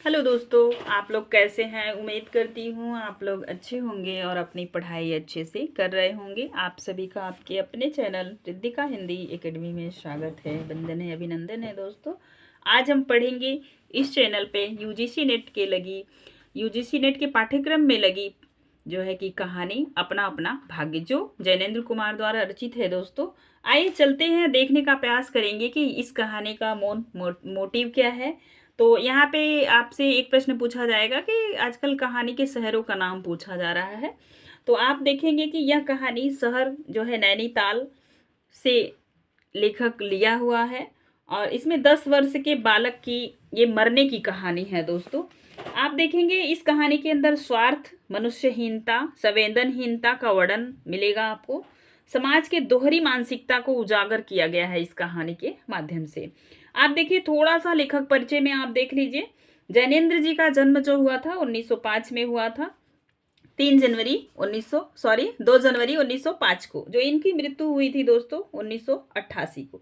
Hello दोस्तों, आप लोग कैसे हैं। उम्मीद करती हूँ आप लोग अच्छे होंगे और अपनी पढ़ाई अच्छे से कर रहे होंगे। आप सभी का आपके अपने चैनल रिद्धिका हिंदी एकेडमी में स्वागत है, वंदन है, अभिनंदन है। दोस्तों आज हम पढ़ेंगे इस चैनल पे यूजीसी नेट के पाठ्यक्रम में लगी जो है कि कहानी अपना अपना भाग्य, जो जैनेन्द्र कुमार द्वारा रचित है। दोस्तों आइए चलते हैं, देखने का प्रयास करेंगे कि इस कहानी का मोटिव क्या है। तो यहाँ पे आपसे एक प्रश्न पूछा जाएगा कि आजकल कहानी के शहरों का नाम पूछा जा रहा है। तो आप देखेंगे कि यह कहानी शहर जो है नैनीताल से लेखक लिया हुआ है और इसमें 10 वर्ष के बालक की ये मरने की कहानी है। दोस्तों आप देखेंगे इस कहानी के अंदर स्वार्थ, मनुष्यहीनता, संवेदनहीनता का वर्णन मिलेगा आपको। समाज के दोहरी मानसिकता को उजागर किया गया है इस कहानी के माध्यम से। आप देखिए, थोड़ा सा लेखक परिचय में आप देख लीजिए। जैनेन्द्र जी का जन्म जो हुआ था 1905 में हुआ था। 2 जनवरी 1905 को जो इनकी मृत्यु हुई थी दोस्तों 1988 को।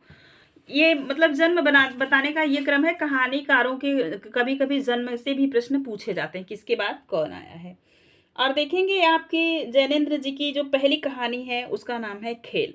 ये मतलब जन्म बताने का ये क्रम है। कहानीकारों के कभी कभी जन्म से भी प्रश्न पूछे जाते हैं, किसके बाद कौन आया है। और देखेंगे आपकी जैनेन्द्र जी की जो पहली कहानी है उसका नाम है खेल।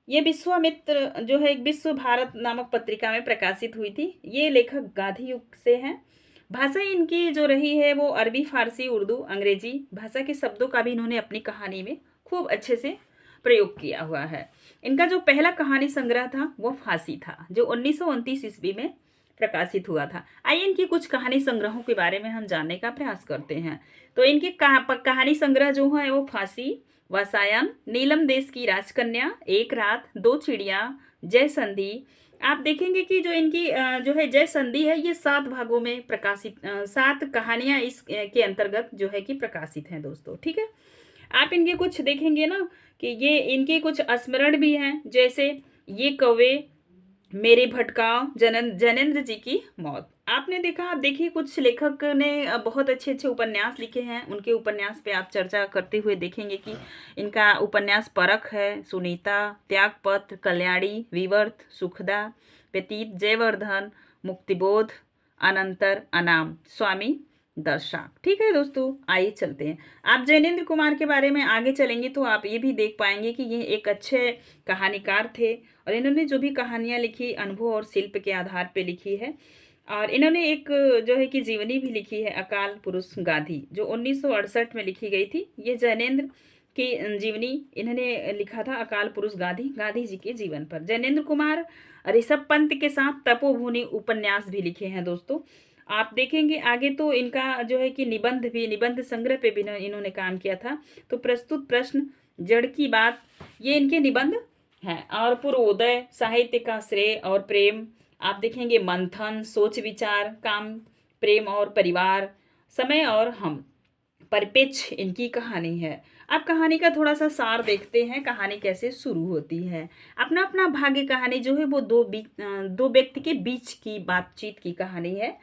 ये विश्वामित्र जो है एक विश्व भारत नामक पत्रिका में प्रकाशित हुई थी। ये लेखक गांधी युग से हैं। भाषा इनकी जो रही है वो अरबी, फारसी, उर्दू, अंग्रेजी भाषा के शब्दों का भी इन्होंने अपनी कहानी में खूब अच्छे से प्रयोग किया हुआ है। इनका जो पहला कहानी संग्रह था वो फांसी था, जो 1929 ईस्वी में प्रकाशित हुआ था। आइए इनकी कुछ कहानी संग्रहों के बारे में हम जानने का प्रयास करते हैं। तो इनके कहानी संग्रह जो है वो फांसी, वासायन, नीलम देश की राजकन्या, एक रात, दो चिड़िया, जय संधि। आप देखेंगे कि जो इनकी जो है जय संधि है, ये 7 भागों में प्रकाशित 7 कहानियां इस के अंतर्गत जो है कि प्रकाशित हैं दोस्तों। ठीक है, आप इनके कुछ देखेंगे ना कि ये इनके कुछ स्मरण भी हैं, जैसे ये कौवे, मेरे भटकाव, जैनेन्द्र जी की मौत। आपने देखा, आप देखिए कुछ लेखक ने बहुत अच्छे अच्छे उपन्यास लिखे हैं। उनके उपन्यास पे आप चर्चा करते हुए देखेंगे कि इनका उपन्यास परख है, सुनीता, त्यागपत्र, कल्याणी, विवर्त, सुखदा, व्यतीत, जयवर्धन, मुक्तिबोध, अनंतर, अनाम, स्वामी दर्शक। ठीक है दोस्तों, आइए चलते हैं। आप जैनेन्द्र कुमार के बारे में आगे चलेंगे तो आप ये भी देख पाएंगे कि ये एक अच्छे कहानीकार थे और इन्होंने जो भी कहानियां लिखी अनुभव और शिल्प के आधार पे लिखी है। और इन्होंने एक जो है कि जीवनी भी लिखी है, अकाल पुरुष गांधी, जो 1968 में लिखी गई थी। ये जैनेन्द्र की जीवनी इन्होंने लिखा था, अकाल पुरुष गांधी, गांधी जी के जीवन पर। जैनेन्द्र कुमार ऋषभ पंत के साथ तपोभूनि उपन्यास भी लिखे हैं दोस्तों। आप देखेंगे आगे तो इनका जो है कि निबंध संग्रह पे भी इन्होंने काम किया था। तो प्रस्तुत प्रश्न, जड़ की बात, ये इनके निबंध हैं। और पूर्वोदय, साहित्य का श्रेय और प्रेम, आप देखेंगे मंथन, सोच विचार, काम, प्रेम और परिवार, समय और हम, परिपेक्ष इनकी कहानी है। अब कहानी का थोड़ा सा सार देखते हैं, कहानी कैसे शुरू होती है। अपना अपना भाग्य कहानी जो है वो दो व्यक्ति के बीच की बातचीत की कहानी है।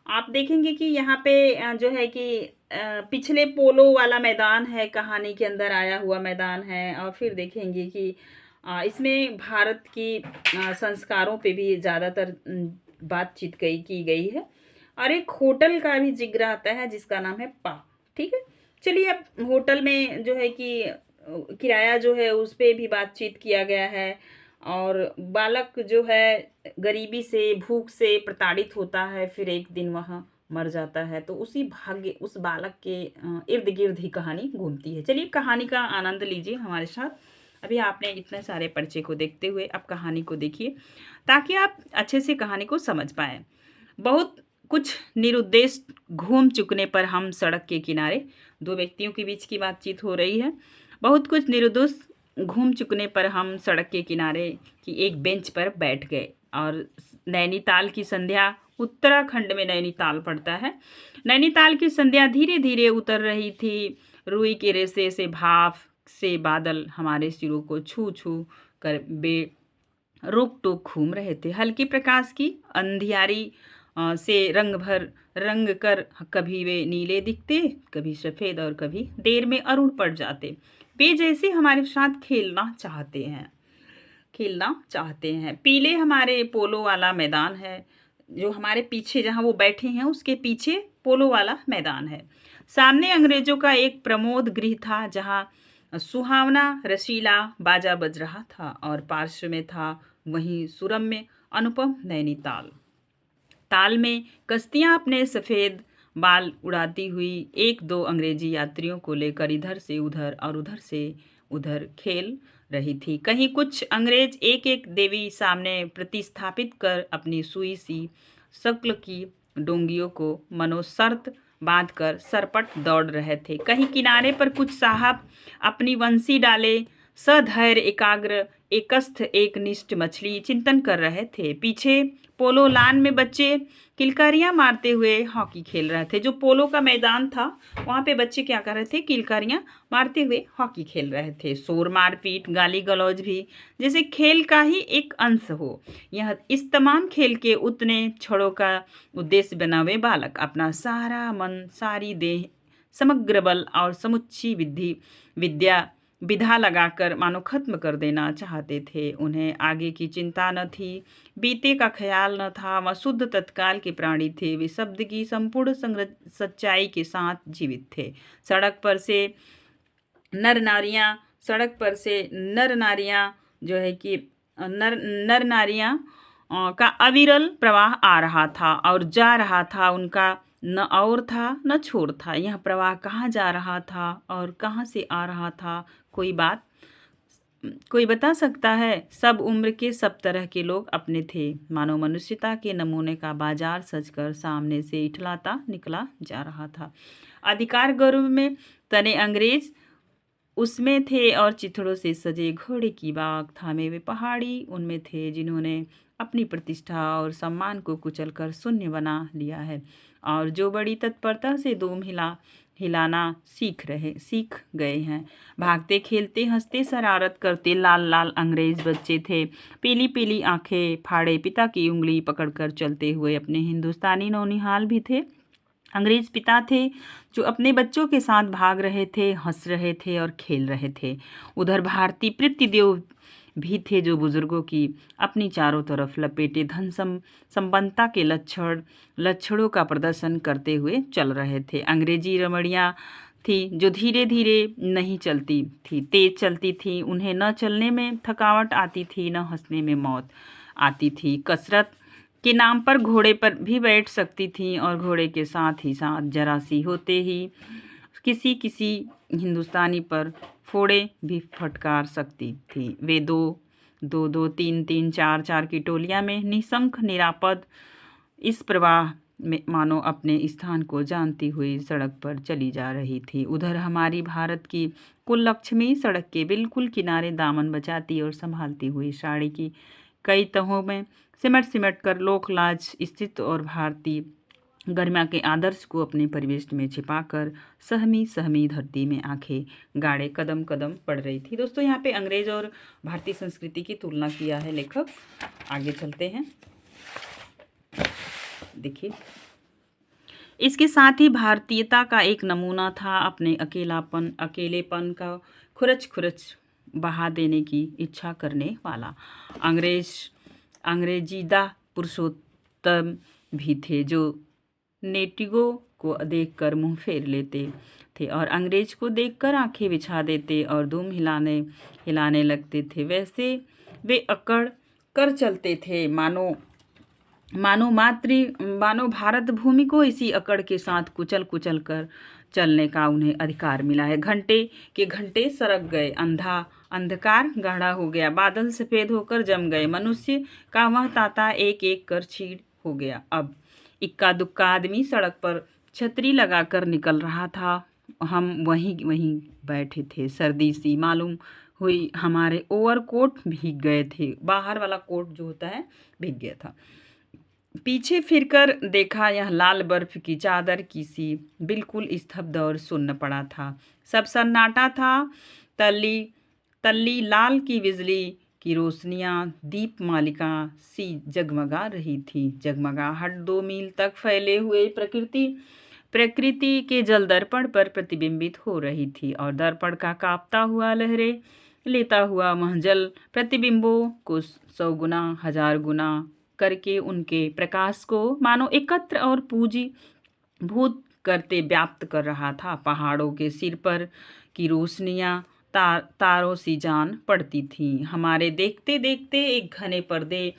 आप देखेंगे कि यहाँ पे जो है कि पिछले पोलो वाला मैदान है, कहानी के अंदर आया हुआ मैदान है। और फिर देखेंगे कि इसमें भारत की संस्कारों पे भी ज़्यादातर बातचीत की गई है। और एक होटल का भी जिक्र आता है जिसका नाम है पा। ठीक है, चलिए अब होटल में जो है कि किराया जो है उस पर भी बातचीत किया गया है। और बालक जो है गरीबी से, भूख से प्रताड़ित होता है, फिर एक दिन वहाँ मर जाता है। तो उसी भाग्य उस बालक के इर्द गिर्द ही कहानी घूमती है। चलिए कहानी का आनंद लीजिए हमारे साथ। अभी आपने इतने सारे परिचय को देखते हुए अब कहानी को देखिए, ताकि आप अच्छे से कहानी को समझ पाएं। बहुत कुछ निरुद्देश घूम चुकने पर हम सड़क के किनारे, 2 व्यक्तियों के बीच की बातचीत हो रही है। बहुत कुछ निरुद्देश घूम चुकने पर हम सड़क के किनारे की एक बेंच पर बैठ गए और नैनीताल की संध्या, उत्तराखंड में नैनीताल पड़ता है, नैनीताल की संध्या धीरे धीरे उतर रही थी। रुई के रेशे से भाप से बादल हमारे सिरों को छू छू कर बे रोक टोक घूम रहे थे। हल्के प्रकाश की अंधियारी से रंग कर कभी वे नीले दिखते, कभी सफ़ेद और कभी देर में अरुण पड़ जाते। वे जैसे हमारे साथ खेलना चाहते हैं। पीले हमारे पोलो वाला मैदान है, जो हमारे पीछे जहाँ वो बैठे हैं उसके पीछे पोलो वाला मैदान है। सामने अंग्रेजों का एक प्रमोद गृह था जहाँ सुहावना रसीला बाजा बज रहा था और पार्श्व में था वहीं सुरम्य अनुपम नैनीताल। ताल में कश्तियां अपने सफ़ेद बाल उड़ाती हुई एक दो अंग्रेजी यात्रियों को लेकर इधर से उधर और उधर से उधर खेल रही थी। कहीं कुछ अंग्रेज एक एक देवी सामने प्रतिस्थापित कर अपनी सुई सी शक्ल की डोंगियों को मनोशर्त बांधकर सरपट दौड़ रहे थे। कहीं किनारे पर कुछ साहब अपनी वंशी डाले सधैर्य एकाग्र एकस्थ एकनिष्ठ मछली चिंतन कर रहे थे। पीछे पोलो लान में बच्चे किलकारियां मारते हुए हॉकी खेल रहे थे। जो पोलो का मैदान था वहाँ पे बच्चे क्या कर रहे थे, किलकारियां मारते हुए हॉकी खेल रहे थे। शोर मारपीट गाली गलौज भी जैसे खेल का ही एक अंश हो। यह इस तमाम खेल के उतने क्षणों का उद्देश्य बना हुए बालक अपना सारा मन सारी देह समग्र बल और समुच्ची विद्या विधा लगाकर मानो खत्म कर देना चाहते थे। उन्हें आगे की चिंता न थी, बीते का ख्याल न था। वह शुद्ध तत्काल के प्राणी थे। वे शब्द की संपूर्ण सच्चाई के साथ जीवित थे। सड़क पर से नर नारियां जो है कि नर नारियां का अविरल प्रवाह आ रहा था और जा रहा था। उनका न और था न छोर था। यह प्रवाह कहाँ जा रहा था और कहाँ से आ रहा था, कोई बता सकता है? सब उम्र के सब तरह के लोग अपने थे। मानो मनुष्यता के नमूने का बाजार सजकर सामने से इठलाता निकला जा रहा था। अधिकार गौरव में तने अंग्रेज उसमें थे और चिथड़ों से सजे घोड़े की बाग थामे वे पहाड़ी उनमें थे जिन्होंने अपनी प्रतिष्ठा और सम्मान को कुचलकर शून्य बना लिया है और जो बड़ी तत्परता से दूम हिलाना सीख गए हैं। भागते खेलते हंसते शरारत करते लाल लाल अंग्रेज बच्चे थे। पीली पीली आंखें फाड़े पिता की उंगली पकड़कर चलते हुए अपने हिंदुस्तानी नौनिहाल भी थे। अंग्रेज पिता थे जो अपने बच्चों के साथ भाग रहे थे, हंस रहे थे और खेल रहे थे। उधर भारतीय पृथ्वीदेव भी थे जो बुजुर्गों की अपनी चारों तरफ लपेटे धन संपन्नता के लक्षणों का प्रदर्शन करते हुए चल रहे थे। अंग्रेजी रमणियाँ थी जो धीरे धीरे नहीं चलती थी, तेज चलती थी। उन्हें न चलने में थकावट आती थी न हंसने में मौत आती थी। कसरत के नाम पर घोड़े पर भी बैठ सकती थी और घोड़े के साथ ही साथ जरा सी होते ही किसी हिंदुस्तानी पर फोड़े भी फटकार सकती थी। वे दो तीन चार की टोलियां में निशंक निरापद इस प्रवाह में मानो अपने स्थान को जानती हुई सड़क पर चली जा रही थी। उधर हमारी भारत की कुल लक्ष्मी सड़क के बिल्कुल किनारे दामन बचाती और संभालती हुई साड़ी की कई तहों में सिमट कर लोक लाज स्थित और भारतीय गरिमा के आदर्श को अपने परिवेश में छिपाकर सहमी धरती में आंखें गाड़े कदम बढ़ रही थी। दोस्तों यहाँ पे अंग्रेज और भारतीय संस्कृति की तुलना किया है लेखक। आगे चलते हैं, देखिए। इसके साथ ही भारतीयता का एक नमूना था अपने अकेलेपन का खुरच बहा देने की इच्छा करने वाला। अंग्रेजीदा पुरुषोत्तम भी थे जो नेटिगो को देखकर मुंह फेर लेते थे और अंग्रेज को देखकर आंखें बिछा देते और दुम हिलाने लगते थे। वैसे वे अकड़ कर चलते थे मानो भारत भूमि को इसी अकड़ के साथ कुचल कर चलने का उन्हें अधिकार मिला है। घंटे सरक गए, अंधकार गाढ़ा हो गया, बादल सफेद होकर जम गए, मनुष्य का वह ताता एक एक कर चीड़ हो गया। अब इक्का दुक्का आदमी सड़क पर छतरी लगाकर निकल रहा था। हम वहीं बैठे थे। सर्दी सी मालूम हुई, हमारे ओवरकोट भीग गए थे। बाहर वाला कोट जो होता है भीग गया था। पीछे फिरकर देखा, यह लाल बर्फ की चादर की सी बिल्कुल स्तब्ध और सुन्न पड़ा था। सब सन्नाटा था। तल्ली लाल की बिजली की रोशनियां दीप मालिका सी जगमगा रही थी। जगमगाहट 2 मील तक फैले हुए प्रकृति के जल दर्पण पर प्रतिबिंबित हो रही थी और दर्पण का कांपता हुआ लहरें लेता हुआ वह जल प्रतिबिंबों को 100 गुना 1000 गुना करके उनके प्रकाश को मानो एकत्र और पूजीभूत करते व्याप्त कर रहा था। पहाड़ों के सिर पर की रोशनियां तारों सी जान पड़ती थीं। हमारे देखते देखते एक घने पर्दे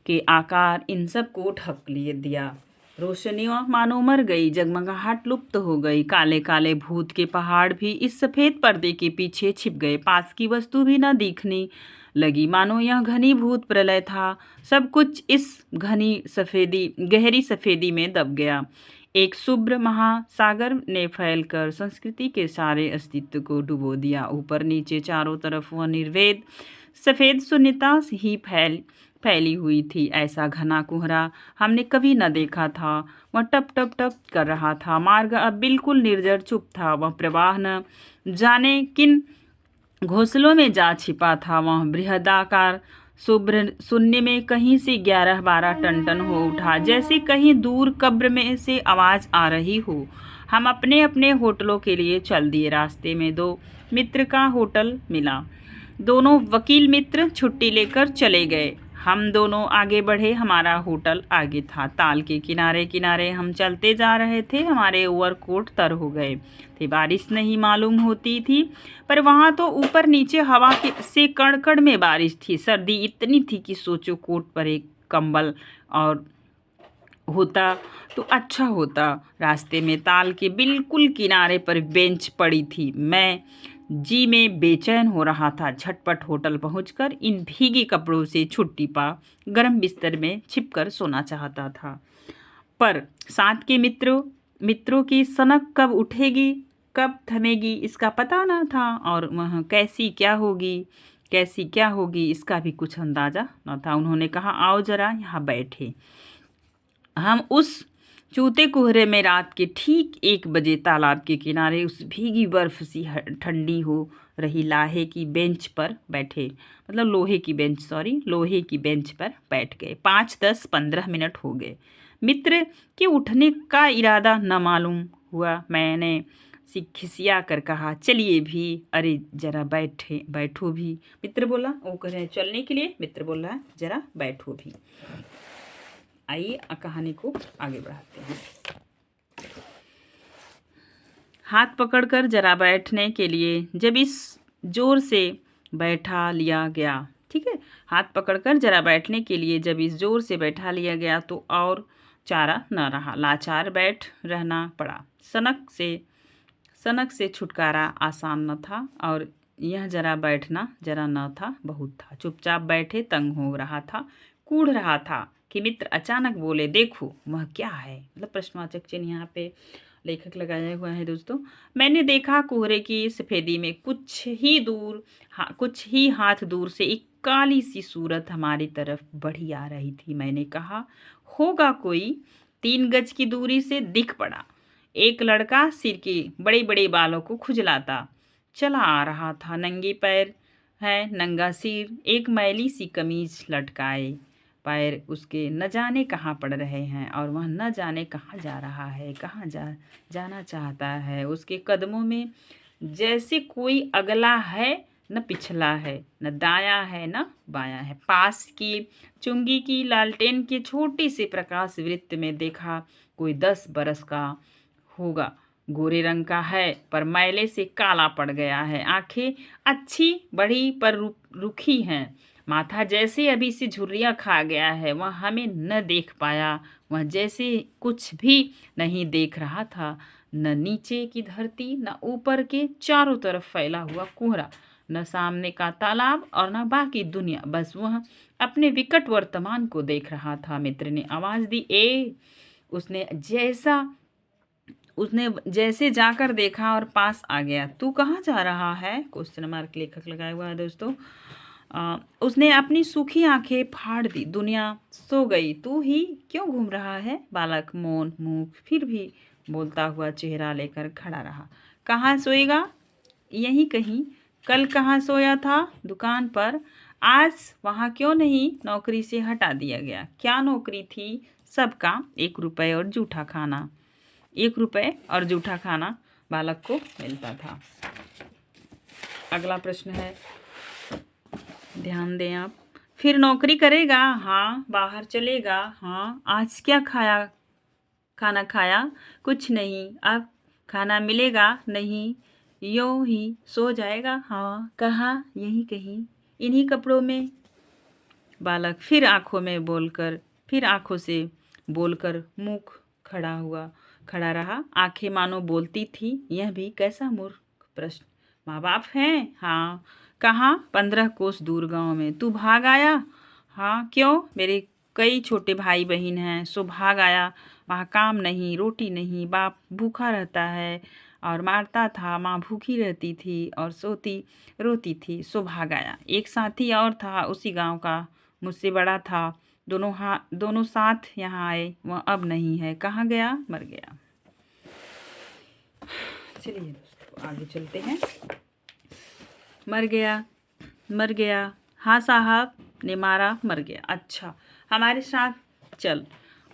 के आकार इन सब को ढक लिए दिया। रोशनियां मानो मर गई, जगमगाहट लुप्त हो गई। काले काले भूत के पहाड़ भी इस सफेद पर्दे के पीछे छिप गए। पास की वस्तु भी न दिखने लगी, मानो यह घनीभूत प्रलय था। सब कुछ इस गहरी सफेदी में दब गया। एक शुभ्र महासागर ने फैलकर संस्कृति के सारे अस्तित्व को डुबो दिया। ऊपर नीचे चारों तरफ वह निर्वेद सफेद शून्यता ही फैली हुई थी। ऐसा घना कोहरा हमने कभी न देखा था। वह टप टप टप कर रहा था। मार्ग अब बिल्कुल निर्जर चुप था। वह प्रवाह न जाने किन घोंसलों में जा छिपा था। वह बृहदाकार शुभ्र शून्य में कहीं से 11-12 टन हो उठा, जैसे कहीं दूर कब्र में से आवाज आ रही हो। हम अपने अपने होटलों के लिए चल दिए। रास्ते में 2 मित्र का होटल मिला। दोनों वकील मित्र छुट्टी लेकर चले गए। हम दोनों आगे बढ़े। हमारा होटल आगे था। ताल के किनारे किनारे हम चलते जा रहे थे। हमारे ओवरकोट तर हो गए थे। बारिश नहीं मालूम होती थी, पर वहाँ तो ऊपर नीचे हवा से कड़कड़ में बारिश थी। सर्दी इतनी थी कि सोचो, कोट पर एक कंबल और होता तो अच्छा होता। रास्ते में ताल के बिल्कुल किनारे पर बेंच पड़ी थी। मैं जी में बेचैन हो रहा था। झटपट होटल पहुंचकर इन भीगे कपड़ों से छुट्टी पा गर्म बिस्तर में छिपकर सोना चाहता था। पर साथ के मित्रों की सनक कब उठेगी कब थमेगी इसका पता न था, और वह कैसी क्या होगी इसका भी कुछ अंदाजा न था। उन्होंने कहा, आओ जरा यहाँ बैठे। हम उस चूते कोहरे में रात के ठीक 1 बजे तालाब के किनारे उस भीगी बर्फ सी ठंडी हो रही लोहे की बेंच पर बैठ गए। 5-10-15 मिनट हो गए। मित्र के उठने का इरादा न मालूम हुआ। मैंने खिसिया कर कहा, चलिए भी। अरे जरा बैठो भी। मित्र बोला, वो कह रहे हैं चलने के लिए। मित्र बोल रहा है, जरा बैठो भी। आइए कहानी को आगे बढ़ाते हैं। हाथ पकड़कर जरा बैठने के लिए जब इस जोर से बैठा लिया गया, ठीक है, हाथ पकड़कर जरा बैठने के लिए जब इस जोर से बैठा लिया गया तो और चारा न रहा। लाचार बैठ रहना पड़ा। सनक से छुटकारा आसान न था, और यह जरा बैठना जरा न था, बहुत था। चुपचाप बैठे, तंग हो रहा था, कूढ़ रहा था कि मित्र अचानक बोले, देखो वह क्या है। मतलब प्रश्नवाचक चिन्ह यहाँ पे लेखक लगाया हुआ है दोस्तों। मैंने देखा कोहरे की सफेदी में कुछ ही हाथ दूर से एक काली सी सूरत हमारी तरफ बढ़ी आ रही थी। मैंने कहा, होगा कोई। 3 गज की दूरी से दिख पड़ा। एक लड़का सिर के बड़े बड़े बालों को खुजलाता चला आ रहा था। नंगे पैर है, नंगा सिर, एक मैली सी कमीज लटकाए। पैर उसके न जाने कहाँ पड़ रहे हैं, और वह न जाने कहाँ जा रहा है, कहाँ जाना चाहता है। उसके कदमों में जैसे कोई अगला है न पिछला है, न दायां है न बायां है। पास की चुंगी की लालटेन के छोटे से प्रकाश वृत्त में देखा, कोई 10 बरस का होगा। गोरे रंग का है, पर मैले से काला पड़ गया है। आंखें अच्छी बड़ी पर रुखी हैं। माथा जैसे अभी से झुर्रियाँ खा गया है। वह हमें न देख पाया। वह जैसे कुछ भी नहीं देख रहा था, न नीचे की धरती, न ऊपर के चारों तरफ फैला हुआ कोहरा, न सामने का तालाब और न बाकी दुनिया। बस वह अपने विकट वर्तमान को देख रहा था। मित्र ने आवाज दी, ए। उसने जैसे जाकर देखा और पास आ गया। तू कहाँ जा रहा है? क्वेश्चन मार्क लेखक लगाया हुआ है दोस्तों। उसने अपनी सूखी आंखें फाड़ दी। दुनिया सो गई, तू ही क्यों घूम रहा है? बालक मौन मुख फिर भी बोलता हुआ चेहरा लेकर खड़ा रहा। कहाँ सोएगा? यहीं कहीं। कल कहाँ सोया था? दुकान पर। आज वहाँ क्यों नहीं? नौकरी से हटा दिया गया। क्या नौकरी थी? सबका 1 रुपये और जूठा खाना। 1 रुपये और जूठा खाना बालक को मिलता था। अगला प्रश्न है, ध्यान दें आप। फिर नौकरी करेगा, हाँ। बाहर चलेगा, हाँ। आज क्या खाना खाया? कुछ नहीं। अब खाना मिलेगा? नहीं। यूं ही सो जाएगा, हाँ। कहाँ? यहीं कहीं, इन्हीं कपड़ों में। बालक फिर आंखों से बोलकर मुख खड़ा रहा। आंखें मानो बोलती थी, यह भी कैसा मूर्ख प्रश्न। माँ बाप हैं? हाँ। कहाँ? 15 कोस दूर गांव में। तू भाग आया? हाँ। क्यों? मेरे कई छोटे भाई बहन हैं, सो भाग आया। वहाँ काम नहीं, रोटी नहीं, बाप भूखा रहता है और मारता था, माँ भूखी रहती थी और सोती रोती थी, सो भाग आया। एक साथी और था उसी गांव का, मुझसे बड़ा था। दोनों साथ यहाँ आए, वह अब नहीं है। कहाँ गया? मर गया। चलिए दोस्तों आगे चलते हैं। मर गया, मर गया। हाँ साहब ने मारा, मर गया। अच्छा, हमारे साथ चल।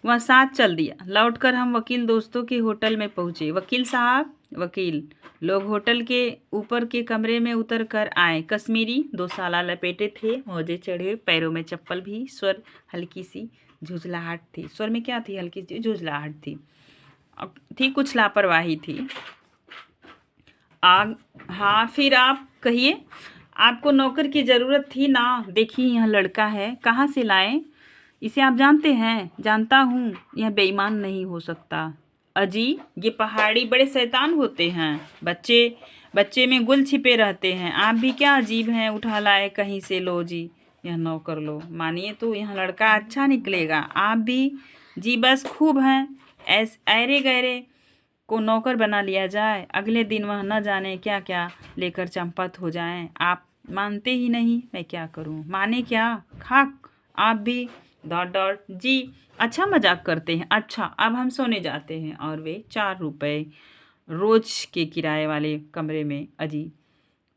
वह साथ चल दिया। लौटकर हम वकील दोस्तों के होटल में पहुंचे। वकील साहब, वकील लोग होटल के ऊपर के कमरे में उतर कर आए। कश्मीरी 2 साला लपेटे थे, मोजे चढ़े, पैरों में चप्पल भी। स्वर हल्की सी झुंझलाहट थी। स्वर में क्या थी? हल्की सी झुंझलाहट थी, कुछ लापरवाही थी। हाँ, फिर आप कहिए। आपको नौकर की ज़रूरत थी ना? देखिए यह लड़का है, कहाँ से लाए? इसे आप जानते हैं? जानता हूँ, यह बेईमान नहीं हो सकता। अजी, ये पहाड़ी बड़े शैतान होते हैं। बच्चे बच्चे में गुल छिपे रहते हैं। आप भी क्या अजीब हैं, उठा लाए कहीं से। लो जी, यह नौकर लो। मानिए तो यह लड़का अच्छा निकलेगा। आप भी जी बस खूब हैं। ऐरे गैरे को नौकर बना लिया जाए, अगले दिन वह न जाने क्या क्या लेकर चंपत हो जाएं। आप मानते ही नहीं, मैं क्या करूं? माने क्या? खाक। आप भी डॉट डॉट जी। अच्छा मजाक करते हैं। अच्छा, अब हम सोने जाते हैं। और वे 4 रुपए रोज के किराए वाले कमरे में अजी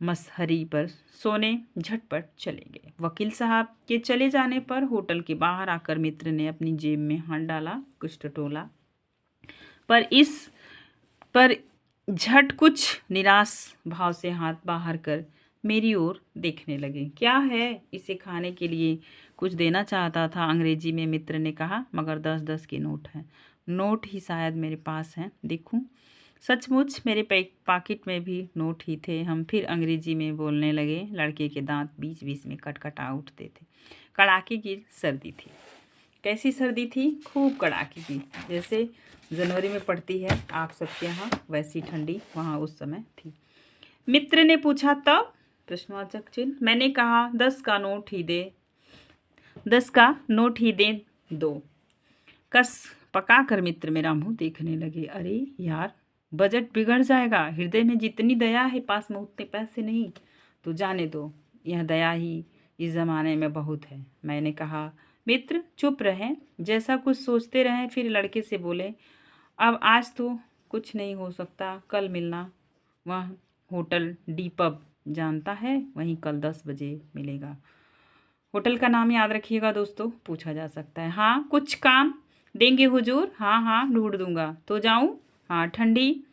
मसहरी पर सोने झटपट चले गए। वकील साहब के चले जाने पर होटल के बाहर आकर मित्र ने अपनी जेब में हाथ डाला, कुछ टटोला, पर झट कुछ निराश भाव से हाथ बाहर कर मेरी ओर देखने लगे। क्या है? इसे खाने के लिए कुछ देना चाहता था, अंग्रेजी में मित्र ने कहा, मगर 10-10 के नोट हैं। नोट ही शायद मेरे पास हैं, देखूं। सचमुच मेरे पॉकेट में भी नोट ही थे। हम फिर अंग्रेजी में बोलने लगे। लड़के के दांत बीच बीच में कटकटा उठते थे। कड़ाके की सर्दी थी। कैसी सर्दी थी? खूब कड़ाके की, जैसे जनवरी में पड़ती है आप सबके यहाँ, वैसी ठंडी वहाँ उस समय थी। मित्र ने पूछा तब? प्रश्नवाचक चिन्ह। मैंने कहा 10 का नोट ही दे 10 का नोट ही दे दो। कस पका कर मित्र मेरा मुंह देखने लगे। अरे यार, बजट बिगड़ जाएगा। हृदय में जितनी दया है, पास में उतने पैसे नहीं। तो जाने दो, यह दया ही इस जमाने में बहुत है। मैंने कहा। मित्र चुप रहे, जैसा कुछ सोचते रहे। फिर लड़के से बोले, अब आज तो कुछ नहीं हो सकता, कल मिलना। वह होटल डी पब जानता है, वहीं कल 10 बजे मिलेगा। होटल का नाम याद रखिएगा दोस्तों, पूछा जा सकता है। हाँ, कुछ काम देंगे हुजूर? हाँ हाँ, ढूंढ दूंगा। तो जाऊं? हाँ ठंडी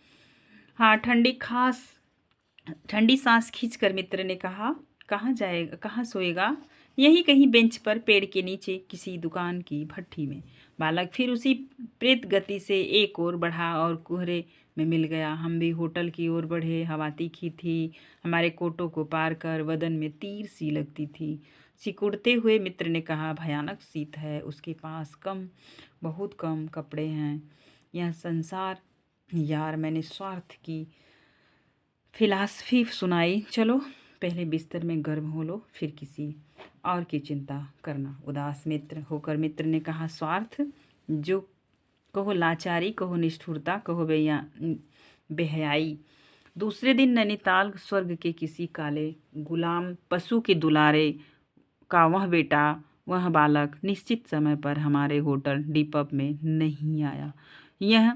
ठंडी सांस खींचकर मित्र ने कहा। कहाँ जाएगा? कहाँ सोएगा? यही कहीं बेंच पर, पेड़ के नीचे, किसी दुकान की भट्ठी में। बालक फिर उसी प्रेत गति से एक ओर बढ़ा और कोहरे में मिल गया। हम भी होटल की ओर बढ़े। हवा तीखी थी, हमारे कोटों को पार कर बदन में तीर सी लगती थी। सिकुड़ते हुए मित्र ने कहा, भयानक शीत है, उसके पास बहुत कम कपड़े हैं। यह संसार यार। मैंने स्वार्थ की फिलॉसफी सुनाई। चलो पहले बिस्तर में गर्म हो लो, फिर किसी और की चिंता करना। उदास मित्र होकर मित्र ने कहा, स्वार्थ? जो कहो लाचारी, कहो निष्ठुरता, कहो बेहयाई। दूसरे दिन नैनीताल स्वर्ग के किसी काले गुलाम पशु के दुलारे का वह बालक निश्चित समय पर हमारे होटल डीपब में नहीं आया। यह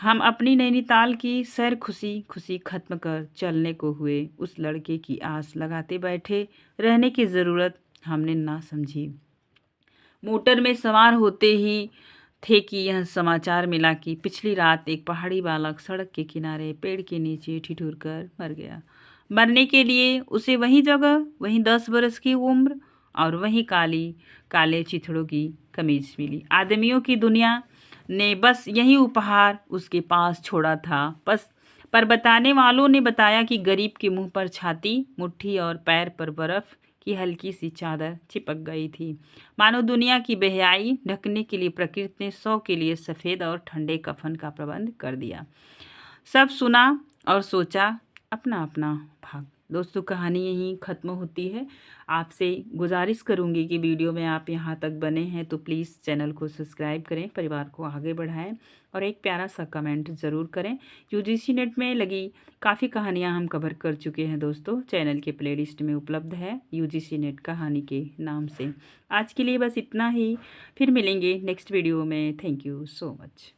हम अपनी नैनीताल की सैर खुशी खुशी खत्म कर चलने को हुए। उस लड़के की आस लगाते बैठे रहने की ज़रूरत हमने ना समझी। मोटर में सवार होते ही थे कि यह समाचार मिला कि पिछली रात एक पहाड़ी बालक सड़क के किनारे पेड़ के नीचे ठिठुर कर मर गया। मरने के लिए उसे वही जगह, वही 10 बरस की उम्र और वही काली काले चिथड़ों की कमीज मिली। आदमियों की दुनिया ने बस यही उपहार उसके पास छोड़ा था। बस पर बताने वालों ने बताया कि गरीब के मुंह पर छाती, मुट्ठी और पैर पर बर्फ की हल्की सी चादर चिपक गई थी। मानो दुनिया की बेहयाई ढकने के लिए प्रकृति ने 100 के लिए सफ़ेद और ठंडे कफन का प्रबंध कर दिया। सब सुना और सोचा, अपना अपना भाग। दोस्तों, कहानी यहीं ख़त्म होती है। आपसे गुजारिश करूंगी कि वीडियो में आप यहाँ तक बने हैं तो प्लीज़ चैनल को सब्सक्राइब करें, परिवार को आगे बढ़ाएं और एक प्यारा सा कमेंट ज़रूर करें। यूजीसी नेट में लगी काफ़ी कहानियाँ हम कवर कर चुके हैं दोस्तों, चैनल के प्लेलिस्ट में उपलब्ध है यूजीसी नेट कहानी के नाम से। आज के लिए बस इतना ही, फिर मिलेंगे नेक्स्ट वीडियो में। Thank you so much.